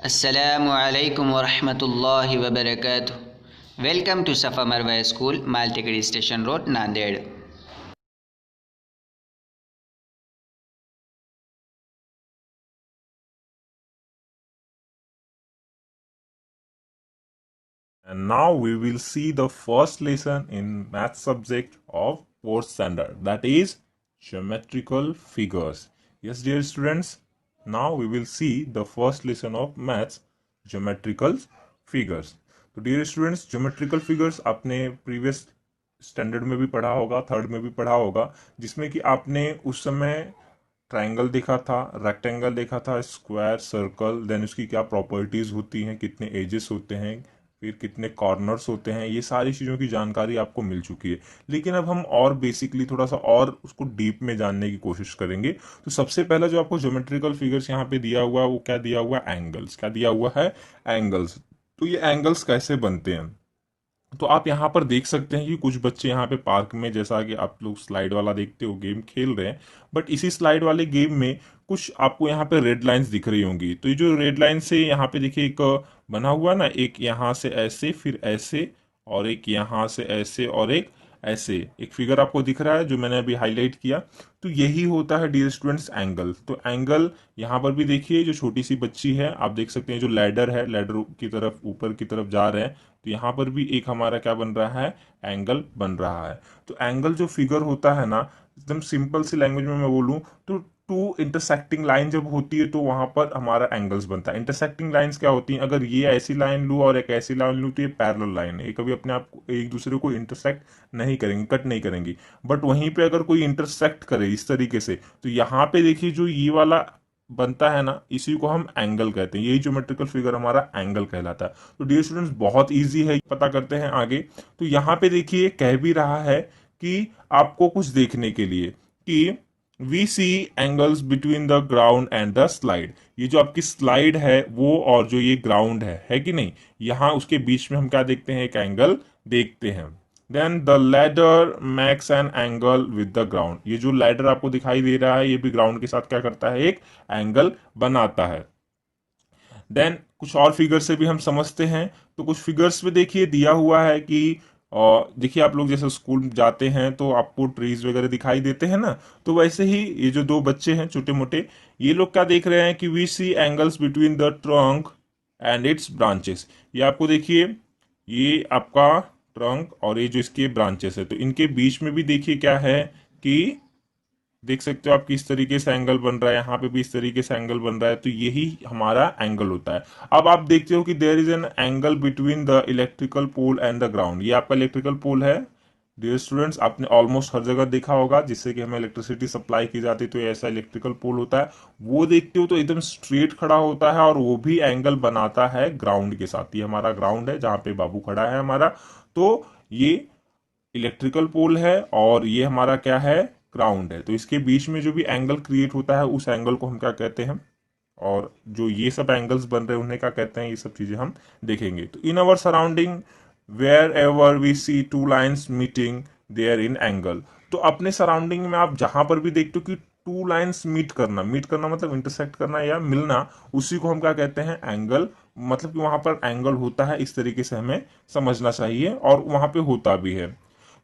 अस्सलामुअलैकुम वरहमतुल्लाहि वबरकातुहू। Welcome to Safa Marwa school, Maltekdi station road, Nanded. And now we will see the first lesson in math subject of fourth standard, that is geometrical figures. Yes, dear students, now we will see the first lesson of maths, geometrical figures. तो dear students, geometrical figures आपने previous standard में भी पढ़ा होगा, third में भी पढ़ा होगा, जिसमें कि आपने उस समय ट्राइंगल देखा था, रेक्टेंगल देखा था, स्क्वायर, सर्कल, देन उसकी क्या प्रॉपर्टीज होती हैं, कितने एजेस होते हैं, फिर कितने कॉर्नर्स होते हैं, ये सारी चीज़ों की जानकारी आपको मिल चुकी है। लेकिन अब हम और बेसिकली थोड़ा सा और उसको डीप में जानने की कोशिश करेंगे। तो सबसे पहला जो आपको ज्योमेट्रिकल फिगर्स यहाँ पे दिया हुआ है वो क्या दिया हुआ है? एंगल्स। क्या दिया हुआ है? एंगल्स। तो ये एंगल्स कैसे बनते हैं? तो आप यहाँ पर देख सकते हैं कि कुछ बच्चे यहाँ पे पार्क में, जैसा कि आप लोग स्लाइड वाला देखते हो, गेम खेल रहे हैं। बट इसी स्लाइड वाले गेम में कुछ आपको यहाँ पे रेड लाइंस दिख रही होंगी। तो ये जो रेड लाइन से यहाँ पे देखिए एक बना हुआ ना, एक यहाँ से ऐसे, फिर ऐसे, और एक यहाँ से ऐसे, और एक ऐसे एक फिगर आपको दिख रहा है जो मैंने अभी हाईलाइट किया। तो यही होता है डियर स्टूडेंट्स एंगल। तो एंगल यहाँ पर भी देखिए, जो छोटी सी बच्ची है, आप देख सकते हैं जो लैडर है, लैडर की तरफ ऊपर की तरफ जा रहे हैं। तो यहाँ पर भी एक हमारा क्या बन रहा है? एंगल बन रहा है। तो एंगल जो फिगर होता है ना, एकदम सिंपल सी लैंग्वेज में मैं बोलूँ तो टू इंटरसेक्टिंग लाइन जब होती है तो वहां पर हमारा एंगल्स बनता है। इंटरसेक्टिंग लाइंस क्या होती हैं? अगर ये ऐसी लाइन लूँ और एक ऐसी लाइन लूँ तो ये पैरेलल लाइन है, ये कभी अपने आप को एक दूसरे को इंटरसेक्ट नहीं करेंगी, कट नहीं करेंगी। बट वहीं पे अगर कोई इंटरसेक्ट करे इस तरीके से, तो यहाँ पे देखिए जो ये वाला बनता है ना, इसी को हम एंगल कहते हैं। यही ज्योमेट्रिकल फिगर हमारा एंगल कहलाता है। तो डियर स्टूडेंट्स, बहुत इजी है, पता करते हैं आगे। तो यहाँ पे देखिए कह भी रहा है कि आपको कुछ देखने के लिए कि we see angles between the ground and the slide. ये जो आपकी स्लाइड है वो, और जो ये ग्राउंड है कि नहीं, यहाँ उसके बीच में हम क्या देखते हैं? एक एंगल देखते हैं। Then the ladder makes an angle with the ground. ये जो लैडर आपको दिखाई दे रहा है, ये भी ग्राउंड के साथ क्या करता है? एक एंगल बनाता है। देन कुछ और फिगर से भी हम समझते हैं। तो कुछ फिगर्स में देखिए दिया हुआ है कि, और देखिए आप लोग जैसे स्कूल जाते हैं तो आपको ट्रीज वगैरह दिखाई देते हैं ना, तो वैसे ही ये जो दो बच्चे हैं छोटे मोटे, ये लोग क्या देख रहे हैं कि we see angles between the trunk and its branches. ये आपको देखिए, ये आपका ट्रंक और ये जो इसके ब्रांचेस है, तो इनके बीच में भी देखिए क्या है कि देख सकते हो आप किस तरीके से एंगल बन रहा है। यहाँ पे भी इस तरीके से एंगल बन रहा है। तो यही हमारा एंगल होता है। अब आप देखते हो कि there is an angle between the electrical pole and the ground. ये आपका इलेक्ट्रिकल पोल है डियर स्टूडेंट्स, आपने ऑलमोस्ट हर जगह देखा होगा जिससे कि हमें इलेक्ट्रिसिटी सप्लाई की जाती है। तो ये ऐसा इलेक्ट्रिकल पोल होता है। वो देखते हो तो एकदम स्ट्रेट खड़ा होता है और वो भी एंगल बनाता है ग्राउंड के साथ। ये हमारा ग्राउंड है जहाँ पे बाबू खड़ा है हमारा। तो ये इलेक्ट्रिकल पोल है और ये हमारा क्या है? ग्राउंड है। तो इसके बीच में जो भी एंगल क्रिएट होता है उस एंगल को हम क्या कहते हैं, और जो ये सब एंगल्स बन रहे हैं उन्हें क्या कहते हैं, ये सब चीजें हम देखेंगे। तो in our surrounding wherever we see two lines meeting there in angle. तो अपने सराउंडिंग में आप जहां पर भी देखते हो कि टू लाइन्स मीट करना मतलब इंटरसेक्ट करना या मिलना, उसी को हम क्या कहते हैं? एंगल। मतलब कि वहां पर एंगल होता है, इस तरीके से हमें समझना चाहिए, और वहां पे होता भी है।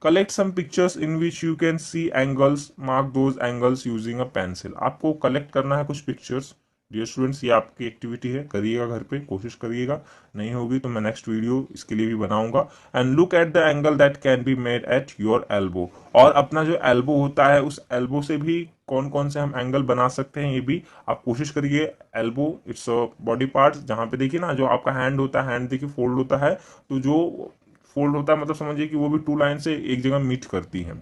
Collect some pictures in which you can see angles, mark those angles using a pencil. आपको कलेक्ट करना है कुछ पिक्चर्स डियर स्टूडेंट्स। ये आपकी एक्टिविटी है, करिएगा घर पे, कोशिश करिएगा। नहीं होगी तो मैं नेक्स्ट वीडियो इसके लिए भी बनाऊंगा। And look at the angle that can be made at your elbow. और अपना जो एल्बो होता है उस एल्बो से भी कौन कौन से हम एंगल बना सकते हैं, ये भी आप कोशिश करिए। एल्बो इट्स बॉडी पार्ट, जहां पे देखिए ना जो आपका हैंड होता है, हैंड देखिए फोल्ड होता है। तो जो फोल्ड होता है मतलब समझिए कि वो भी टू लाइन से एक जगह मीट करती हैं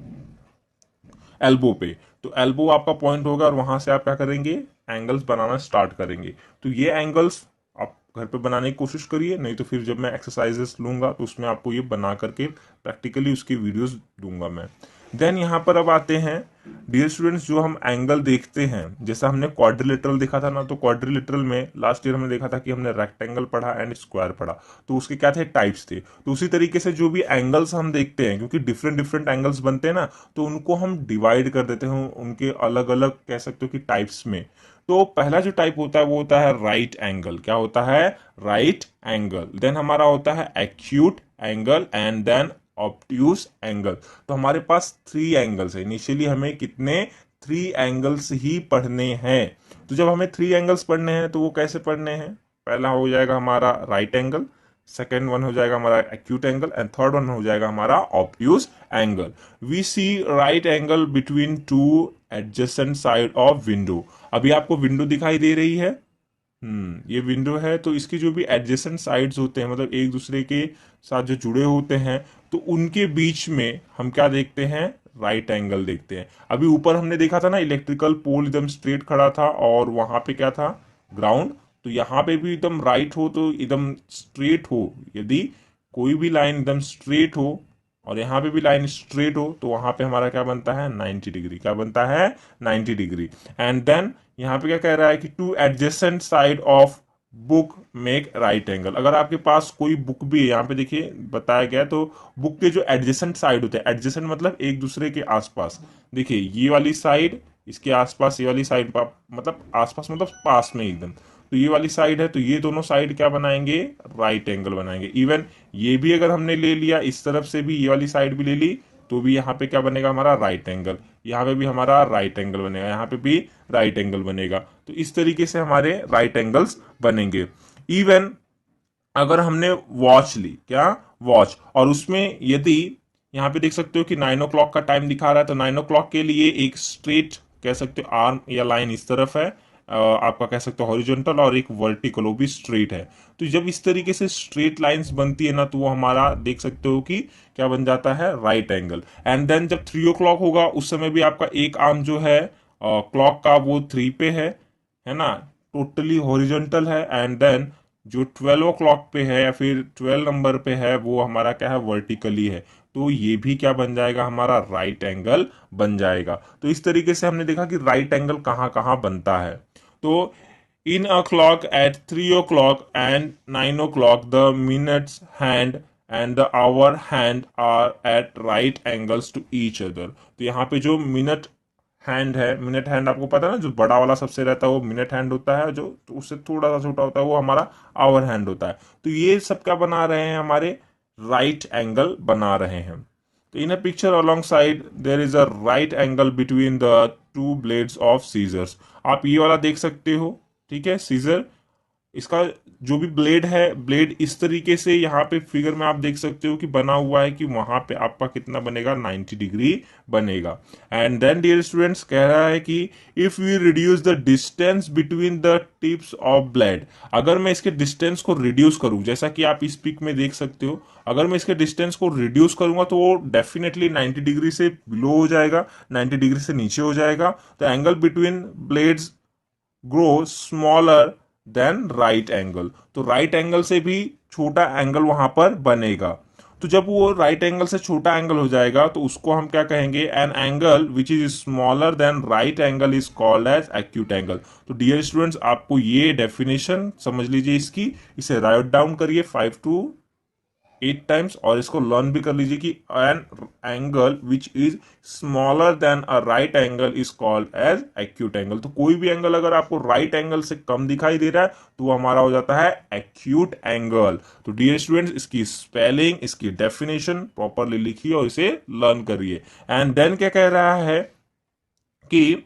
एल्बो पे। तो एल्बो आपका पॉइंट होगा और वहां से आप क्या करेंगे? एंगल्स बनाना स्टार्ट करेंगे। तो ये एंगल्स आप घर पे बनाने की कोशिश करिए, नहीं तो फिर जब मैं एक्सरसाइजेस लूंगा तो उसमें आपको ये बना करके प्रैक्टिकली उसकी वीडियोस दूंगा मैं। देन यहाँ पर अब आते हैं डियर स्टूडेंट्स, जो हम एंगल देखते हैं, जैसा हमने क्वाड्रिलेटरल देखा था ना, तो क्वाड्रिलेटरल में लास्ट ईयर हमने देखा था कि हमने रेक्टेंगल पढ़ा एंड स्क्वायर पढ़ा। तो उसके क्या थे? टाइप्स थे। तो उसी तरीके से जो भी एंगल्स हम देखते हैं, क्योंकि डिफरेंट डिफरेंट एंगल्स बनते हैं ना, तो उनको हम डिवाइड कर देते हैं उनके अलग अलग कह सकते हो कि टाइप्स में। तो पहला जो टाइप होता है वो होता है राइट एंगल। क्या होता है? Right angle. देन हमारा होता है acute angle and then obtuse angle. तो हमारे पास 3 एंगल्स है। इनिशियली हमें कितने 3 एंगल्स ही पढ़ने हैं। तो जब हमें 3 एंगल्स पढ़ने हैं तो वो कैसे पढ़ने हैं? पहला हो जाएगा हमारा राइट एंगल, सेकेंड वन हो जाएगा हमारा acute angle and third one हो जाएगा हमारा obtuse angle. We see right angle between two adjacent side of window. अभी आपको विंडो दिखाई दे रही है। ये विंडो है, तो इसकी जो भी एडजेसेंट साइड्स होते हैं, मतलब एक दूसरे के साथ जो जुड़े होते हैं, तो उनके बीच में हम क्या देखते हैं? राइट एंगल देखते हैं। अभी ऊपर हमने देखा था ना, इलेक्ट्रिकल पोल एकदम स्ट्रेट खड़ा था और वहां पे क्या था? ग्राउंड। तो यहाँ पे भी एकदम राइट हो तो एकदम स्ट्रेट हो। यदि कोई भी लाइन एकदम स्ट्रेट हो और यहाँ पे भी लाइन स्ट्रेट हो तो वहां पे हमारा क्या बनता है? 90 डिग्री। क्या बनता है? 90 डिग्री। एंड देन यहाँ पे क्या कह रहा है कि to adjacent side of book make right angle. अगर आपके पास कोई बुक भी है, यहाँ पे देखिए बताया गया है, तो बुक के जो एडजेसेंट साइड होते हैं, एडजेसेंट मतलब एक दूसरे के आसपास। देखिए ये वाली साइड इसके आसपास, ये वाली साइड मतलब आसपास मतलब पास में एकदम। तो ये वाली साइड है, तो ये दोनों साइड क्या बनाएंगे? राइट एंगल बनाएंगे। इवन ये भी अगर हमने ले लिया, इस तरफ से भी ये वाली साइड भी ले ली, तो भी यहाँ पे क्या बनेगा? हमारा राइट एंगल। यहाँ पे भी हमारा राइट एंगल बनेगा, यहाँ पे भी राइट एंगल बनेगा। तो इस तरीके से हमारे राइट एंगल्स बनेंगे। इवन अगर हमने वॉच ली, क्या? वॉच, और उसमें यदि यहाँ पे देख सकते हो कि 9 o'clock का टाइम दिखा रहा है, तो 9 o'clock के लिए एक स्ट्रेट कह सकते हो आर्म या लाइन इस तरफ है, आपका कह सकते हो हॉरिजॉन्टल, और एक वर्टिकल, वो भी स्ट्रेट है। तो जब इस तरीके से स्ट्रेट लाइंस बनती है ना, तो वो हमारा देख सकते हो कि क्या बन जाता है? Right angle. एंड देन जब 3 o'clock होगा उस समय भी आपका एक आर्म जो है क्लॉक का वो 3 पे है ना, टोटली हॉरिजॉन्टल है। एंड देन जो 12 o'clock पे है या फिर 12 नंबर पे है, वो हमारा क्या है? वर्टिकली है। तो ये भी क्या बन जाएगा? हमारा राइट एंगल बन जाएगा। तो इस तरीके से हमने देखा कि राइट एंगल कहाँ कहाँ बनता है। तो in a clock at 3 o'clock and 9 o'clock the minutes hand and the hour hand are at right angles to each other. तो यहाँ पे जो मिनट हैंड है, मिनट हैंड आपको पता है ना, जो बड़ा वाला सबसे रहता है वो मिनट हैंड होता है, जो तो उससे थोड़ा सा छोटा होता है वो हमारा आवर हैंड होता है। तो ये सब क्या बना रहे हैं? हमारे राइट एंगल बना रहे हैं। तो in a picture alongside there is a right angle between the 2 blades of scissors. आप ये वाला देख सकते हो, ठीक है, सीजर। इसका जो भी ब्लेड है, ब्लेड इस तरीके से यहाँ पे फिगर में आप देख सकते हो कि बना हुआ है कि वहां पे आपका कितना बनेगा? 90 डिग्री बनेगा। एंड देन डियर स्टूडेंट्स कह रहा है कि if we reduce the distance between the tips of blade. अगर मैं इसके डिस्टेंस को रिड्यूस करूं, जैसा कि आप इस पिक में देख सकते हो, अगर मैं इसके डिस्टेंस को रिड्यूस करूंगा तो वो डेफिनेटली 90 डिग्री से बिलो हो जाएगा, 90 डिग्री से नीचे हो जाएगा। तो angle between blades grow smaller than right angle. तो राइट एंगल से भी छोटा एंगल वहां पर बनेगा। तो जब वो राइट एंगल से छोटा एंगल हो जाएगा तो उसको हम क्या कहेंगे? An angle which is smaller than right angle is called as acute angle. तो डियर स्टूडेंट्स आपको ये डेफिनेशन समझ लीजिए इसकी, इसे राइट डाउन करिए 5 to 8 टाइम्स और इसको लर्न भी कर लीजिए कि an angle which is smaller than a right angle is called as acute angle. तो कोई भी एंगल अगर आपको राइट एंगल से कम दिखाई दे रहा है तो वो हमारा हो जाता है एक्यूट एंगल। तो डियर स्टूडेंट्स इसकी स्पेलिंग, इसकी डेफिनेशन प्रॉपरली लिखिए और इसे लर्न करिए। एंड देन क्या कह रहा है कि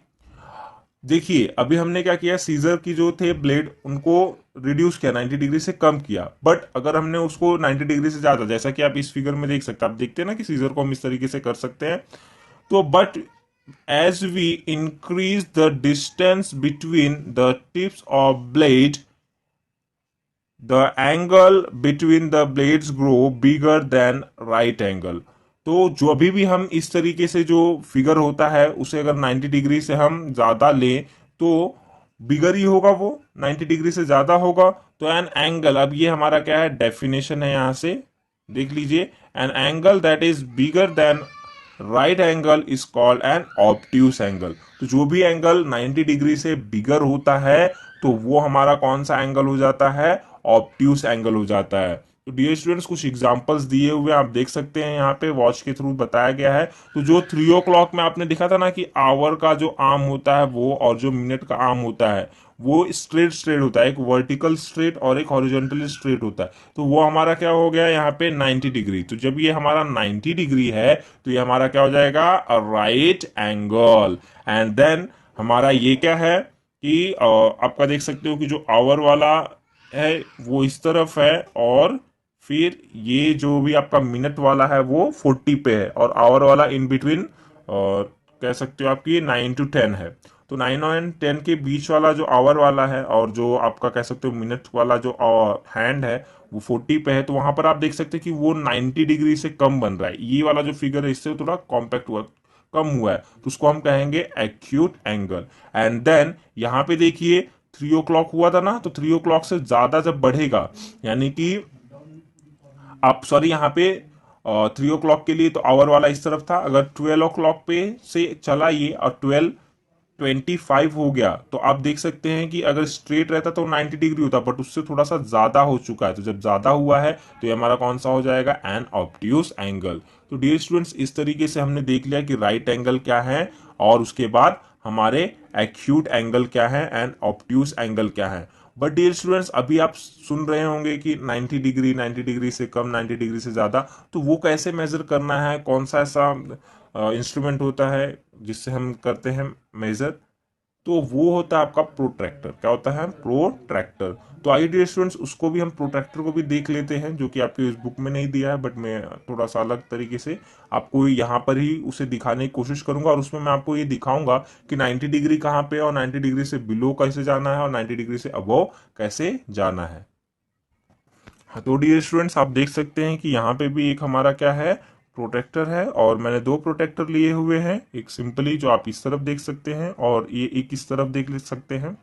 देखिए अभी हमने क्या किया, सीजर की जो थे ब्लेड उनको रिड्यूस किया, 90 डिग्री से कम किया। बट अगर हमने उसको 90 डिग्री से ज्यादा, जैसा कि आप इस फिगर में देख सकते हैं, आप देखते हैं ना कि सीजर को हम इस तरीके से कर सकते हैं। तो but as we increase the distance between the tips of blade the angle between the blades grow bigger than right angle. तो जो अभी भी हम इस तरीके से जो फिगर होता है उसे अगर 90 डिग्री से हम ज्यादा लें तो बिगर ही होगा, वो 90 डिग्री से ज्यादा होगा। तो एन एंगल, अब ये हमारा क्या है? डेफिनेशन है, यहां से देख लीजिए, an angle that is bigger than right angle is called an obtuse angle. तो जो भी एंगल 90 डिग्री से बिगर होता है तो वो हमारा कौन सा एंगल हो जाता है? ऑब्ट्यूस एंगल हो जाता है। तो डियर स्टूडेंट्स कुछ एग्जांपल्स दिए हुए आप देख सकते हैं, यहाँ पे वॉच के थ्रू बताया गया है। तो जो 3 o'clock में आपने देखा था ना कि आवर का जो आर्म होता है वो, और जो मिनट का आर्म होता है वो स्ट्रेट स्ट्रेट होता है, एक वर्टिकल स्ट्रेट और एक हॉरिजॉन्टल स्ट्रेट होता है। तो वो हमारा क्या हो गया यहाँ पे 90 डिग्री। तो जब ये हमारा 90 डिग्री है तो ये हमारा क्या हो जाएगा, राइट एंगल। एंड देन हमारा ये क्या है कि आपका देख सकते हो कि जो आवर वाला है वो इस तरफ है, और फिर ये जो भी आपका मिनट वाला है वो 40 पे है, और आवर वाला इन बिटवीन, और कह सकते हो आपकी 9 to 10 है। तो 9 और 10 के बीच वाला जो आवर वाला है, और जो आपका कह सकते हो मिनट वाला जो हैंड है वो 40 पे है। तो वहां पर आप देख सकते हैं कि वो 90 डिग्री से कम बन रहा है। ये वाला जो फिगर है इससे थोड़ा कॉम्पैक्ट हुआ, कम हुआ है, तो उसको हम कहेंगे एक्यूट एंगल। एंड देन यहाँ पे देखिए 3 o'clock हुआ था ना, तो 3 o'clock से ज्यादा जब बढ़ेगा, यानी कि आप सॉरी यहाँ पे 3 o'clock के लिए तो आवर वाला इस तरफ था, अगर 12 o'clock पे से चला ये और 12:25 हो गया, तो आप देख सकते हैं कि अगर स्ट्रेट रहता तो 90 डिग्री होता, बट उससे थोड़ा सा ज्यादा हो चुका है। तो जब ज्यादा हुआ है तो ये हमारा कौन सा हो जाएगा, एन ऑब्ट्यूस एंगल। तो डियर स्टूडेंट्स इस तरीके से हमने देख लिया कि राइट एंगल क्या है, और उसके बाद हमारे एक्यूट एंगल क्या है एंड ऑब्ट्यूस एंगल क्या है। बट डियर स्टूडेंट्स अभी आप सुन रहे होंगे कि 90 डिग्री, 90 डिग्री से कम, 90 डिग्री से ज्यादा, तो वो कैसे मेजर करना है, कौन सा ऐसा इंस्ट्रूमेंट होता है जिससे हम करते हैं मेजर। तो वो होता है आपका प्रोट्रैक्टर। क्या होता है, प्रोट्रैक्टर। तो आइए डियर स्टूडेंट्स उसको भी हम प्रोट्रैक्टर को भी देख लेते हैं, जो कि आपके इस बुक में नहीं दिया है, बट मैं थोड़ा सा अलग तरीके से आपको यहाँ पर ही उसे दिखाने की कोशिश करूंगा। और उसमें मैं आपको ये दिखाऊंगा कि 90 डिग्री कहाँ पे है, और 90 डिग्री से बिलो कैसे जाना है, और 90 डिग्री से अबव कैसे जाना है। हाँ, तो डियर स्टूडेंट्स आप देख सकते हैं कि यहाँ पे भी एक हमारा क्या है, प्रोटेक्टर है, और मैंने दो प्रोटेक्टर लिए हुए हैं, एक सिंपली जो आप इस तरफ देख सकते हैं, और ये एक इस तरफ देख ले सकते हैं।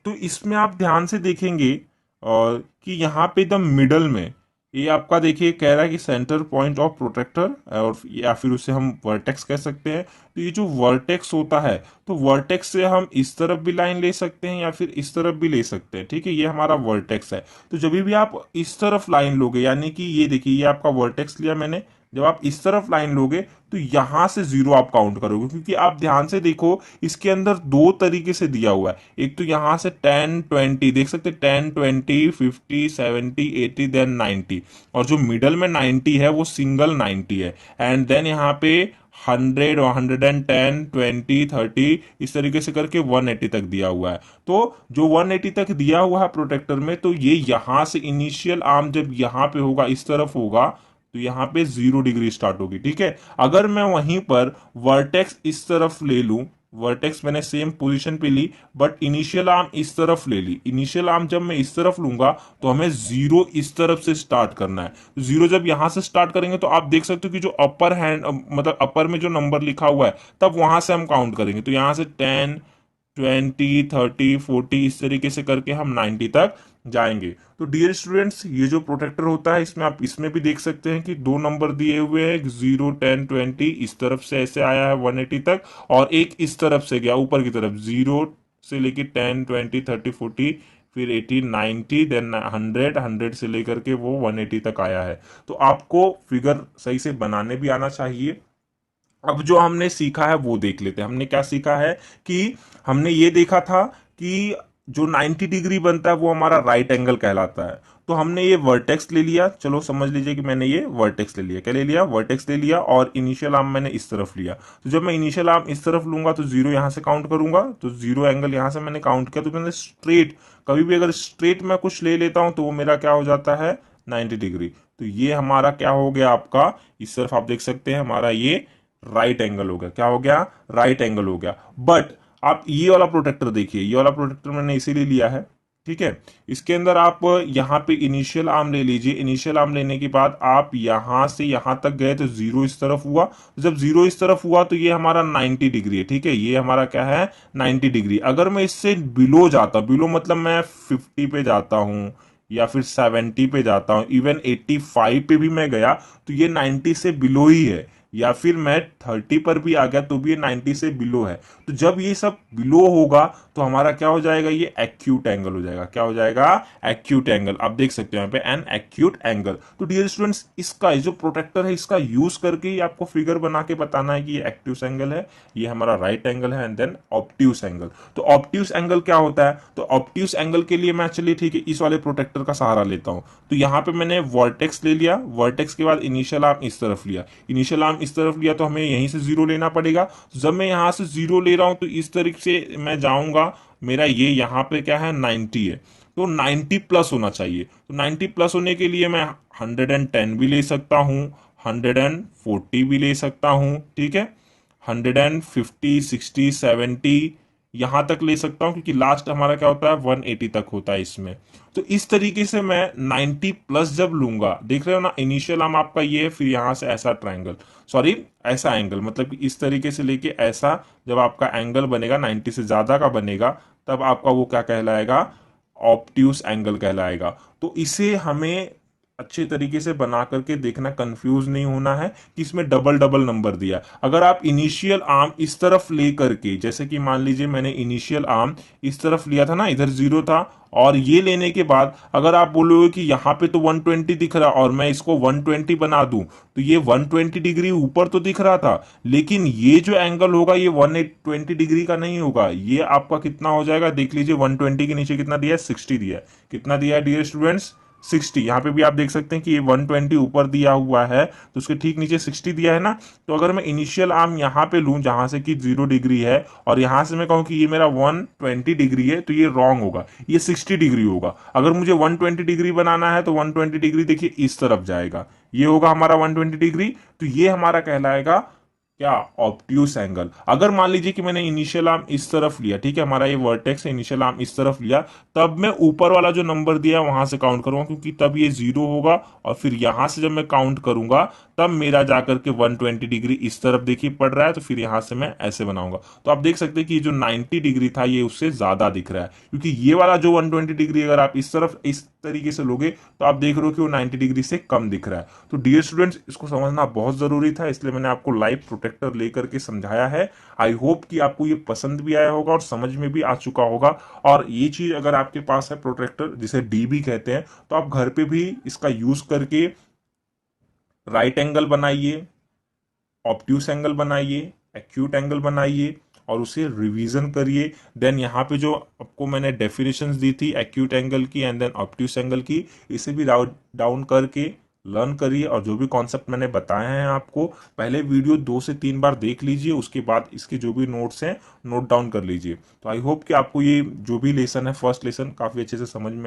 तो इसमें आप ध्यान से देखेंगे और कि यहाँ पे एकदम मिडल में ये आपका देखिए कह रहा है कि सेंटर पॉइंट ऑफ प्रोटेक्टर, और या फिर उसे हम वर्टेक्स कह सकते हैं। तो ये जो वर्टेक्स होता है, तो वर्टेक्स से हम इस तरफ भी लाइन ले सकते हैं या फिर इस तरफ भी ले सकते हैं, ठीक है, ये हमारा वर्टेक्स है। तो जब भी आप इस तरफ लाइन लोगे, यानी कि ये देखिए ये आपका वर्टेक्स लिया मैंने, जब आप इस तरफ लाइन लोगे तो यहां से जीरो आप काउंट करोगे, क्योंकि आप ध्यान से देखो इसके अंदर दो तरीके से दिया हुआ है। एक तो यहां से 10 20 देख सकते हैं, 10 20 50 70 80 देन 90, और जो मिडल में 90 है वो सिंगल 90 है। एंड देन यहाँ पे 100 110 20 30 इस तरीके से करके 180 तक दिया हुआ है। तो जो 180 तक दिया हुआ है प्रोटेक्टर में, तो ये यहां से इनिशियल आर्म जब यहाँ पे होगा, इस तरफ होगा, तो यहाँ पे 0 डिग्री स्टार्ट होगी, ठीक है। अगर मैं वहीं पर वर्टेक्स इस तरफ ले लूं, वर्टेक्स मैंने सेम पोजीशन पे ली, बट इनिशियल आर्म इस तरफ ले ली, इनिशियल आर्म जब मैं इस तरफ लूंगा तो हमें जीरो इस तरफ से स्टार्ट करना है। जीरो जब यहां से स्टार्ट करेंगे तो आप देख सकते हो कि जो अपर हैंड मतलब अपर में जो नंबर लिखा हुआ है, तब वहां से हम काउंट करेंगे। तो यहां से 10 20 30 40 इस तरीके से करके हम 90 तक जाएंगे। तो डियर स्टूडेंट्स ये जो प्रोटेक्टर होता है, इसमें आप इसमें भी देख सकते हैं कि दो नंबर दिए हुए हैं, 0 10 20 इस तरफ से ऐसे आया है 180 तक, और एक इस तरफ से गया ऊपर की तरफ, 0 से लेके 10 20 30 40 फिर 80 90 देन 100 100 से लेकर के वो 180 तक आया है। तो आपको फिगर सही से बनाने भी आना चाहिए। अब जो हमने सीखा है वो देख लेते हैं। हमने क्या सीखा है कि हमने ये देखा था कि जो 90 डिग्री बनता है वो हमारा राइट एंगल कहलाता है। तो हमने ये वर्टेक्स ले लिया, चलो समझ लीजिए कि मैंने ये वर्टेक्स ले लिया। क्या ले लिया, वर्टेक्स ले लिया, और इनिशियल आर्म मैंने इस तरफ लिया। तो जब मैं इनिशियल आर्म इस तरफ लूंगा तो जीरो यहां से काउंट करूंगा, तो जीरो एंगल यहां से मैंने काउंट किया। तो मैंने स्ट्रेट, कभी भी अगर स्ट्रेट में कुछ ले लेता हूं तो वो मेरा क्या हो जाता है, 90 डिग्री। तो ये हमारा क्या हो गया, आपका इस तरफ आप देख सकते हैं हमारा ये राइट एंगल हो गया। क्या हो गया, राइट एंगल हो गया। बट आप ये वाला प्रोटेक्टर देखिए, ये वाला प्रोटेक्टर मैंने इसीलिए लिया है, ठीक है। इसके अंदर आप यहाँ पे इनिशियल आर्म ले लीजिए। इनिशियल आर्म लेने के बाद आप यहां से यहां तक गए तो जीरो इस तरफ हुआ। जब जीरो इस तरफ हुआ तो ये हमारा 90 डिग्री है, ठीक है, ये हमारा क्या है, 90 डिग्री। अगर मैं इससे बिलो जाता, बिलो मतलब मैं 50 पे जाता हूं या फिर 70 पे जाता हूं, इवन 85 पे भी मैं गया, तो ये 90 से बिलो ही है। या फिर मैं 30 पर भी आ गया तो भी ये 90 से बिलो है। तो जब ये सब बिलो होगा तो हमारा क्या हो जाएगा, ये एक्यूट एंगल हो जाएगा। क्या हो जाएगा, एक्यूट एंगल। आप देख सकते हो यहाँ पे एन एक्यूट एंगल। तो डियर स्टूडेंट्स, इसका जो प्रोटेक्टर है इसका यूज करके ही आपको फिगर बना के बताना है कि ये एक्ट्यूस एंगल है, ये हमारा राइट एंगल है, एंड देन ऑब्ट्यूस एंगल। तो ऑब्ट्यूस एंगल क्या होता है, तो ऑब्ट्यूस एंगल के लिए मैं चलिए ठीक है इस वाले प्रोटेक्टर का सहारा लेता हूं। तो यहाँ पे मैंने वर्टेक्स ले लिया, वर्टेक्स के बाद इनिशियल आर्म इस तरफ लिया, इनिशियल आर्म इस तरफ लिया, तो हमें यहीं से जीरो लेना पड़ेगा। जब मैं यहां से जीरो ले रहा हूं तो इस तरीके से मैं जाऊंगा, मेरा ये यहाँ पे क्या है 90 है, तो 90 प्लस होना चाहिए। तो 90 प्लस होने के लिए मैं 110 भी ले सकता हूँ, 140 भी ले सकता हूँ, ठीक है, 150, 60, 70 यहां तक ले सकता हूं, क्योंकि लास्ट हमारा क्या होता है 180 तक होता है इसमें। तो इस तरीके से मैं 90 प्लस जब लूंगा, देख रहे हो ना, इनिशियल आर्म आपका ये है, फिर यहां से ऐसा ट्रायंगल, सॉरी ऐसा एंगल, मतलब कि इस तरीके से लेके ऐसा जब आपका एंगल बनेगा 90 से ज्यादा का बनेगा, तब आपका वो क्या कहलाएगा, ऑब्ट्यूस एंगल कहलाएगा। तो इसे हमें अच्छे तरीके से बना करके देखना, कंफ्यूज नहीं होना है कि इसमें डबल डबल नंबर दिया। अगर आप इनिशियल आर्म इस तरफ ले करके, जैसे कि मान लीजिए मैंने इनिशियल आर्म इस तरफ लिया था ना, इधर जीरो था, और ये लेने के बाद अगर आप बोलोगे कि यहाँ पे तो 120 दिख रहा और मैं इसको 120 बना दूं, तो ये 120 डिग्री ऊपर तो दिख रहा था, लेकिन ये जो एंगल होगा ये 120 डिग्री का नहीं होगा। ये आपका कितना हो जाएगा, देख लीजिए 120 के नीचे कितना दिया है, 60 दिया है। कितना दिया है डियर स्टूडेंट्स, 60। यहाँ पे भी आप देख सकते हैं कि ये 120 ऊपर दिया हुआ है, तो उसके ठीक नीचे 60 दिया है ना। तो अगर मैं इनिशियल आर्म यहाँ पे लूं जहां से कि 0 डिग्री है, और यहां से मैं कहूं कि ये मेरा 120 डिग्री है, तो ये रॉन्ग होगा, ये 60 डिग्री होगा। अगर मुझे 120 डिग्री बनाना है तो 120 डिग्री देखिए इस तरफ जाएगा, ये होगा हमारा 120 डिग्री। तो ये हमारा कहलाएगा क्या, ऑब्ट्यूस एंगल। अगर मान लीजिए कि मैंने इनिशियल आर्म इस तरफ लिया, ठीक है, हमारा ये वर्टेक्स है, इनिशियल आर्म इस तरफ लिया, तब मैं ऊपर वाला जो नंबर दिया है वहां से काउंट करूंगा, क्योंकि तब ये जीरो होगा, और फिर यहां से जब मैं काउंट करूंगा तब मेरा जाकर के 120 डिग्री इस तरफ देखिए पड़ रहा है, तो फिर यहां से मैं ऐसे बनाऊंगा। तो आप देख सकते हैं कि ये जो 90 डिग्री था ये उससे ज्यादा दिख रहा है, क्योंकि ये वाला जो 120 डिग्री अगर आप इस तरफ इस तरीके से लोगे तो आप देख रहे हो कि वो 90 डिग्री से कम दिख रहा है। तो डियर स्टूडेंट्स, इसको समझना बहुत जरूरी था, इसलिए मैंने आपको लाइव प्रोटेक्टर लेकर के समझाया है। आई होप कि आपको ये पसंद भी आया होगा और समझ में भी आ चुका होगा। और ये चीज अगर आपके पास है प्रोटेक्टर, जिसे डी भी कहते हैं, तो आप घर पे भी इसका यूज करके राइट एंगल बनाइए, ऑब्ट्यूस एंगल बनाइए, एक्यूट एंगल बनाइए, और उसे रिवीजन करिए। देन यहाँ पे जो आपको मैंने डेफिनेशंस दी थी एक्यूट एंगल की एंड देन ऑब्ट्यूस एंगल की, इसे भी डाउन करके लर्न करिए। और जो भी कॉन्सेप्ट मैंने बताए हैं आपको, पहले वीडियो 2 से 3 बार देख लीजिए, उसके बाद इसके जो भी नोट्स हैं नोट डाउन कर लीजिए। तो आई होप कि आपको ये जो भी लेसन है, फर्स्ट लेसन, काफी अच्छे से समझ में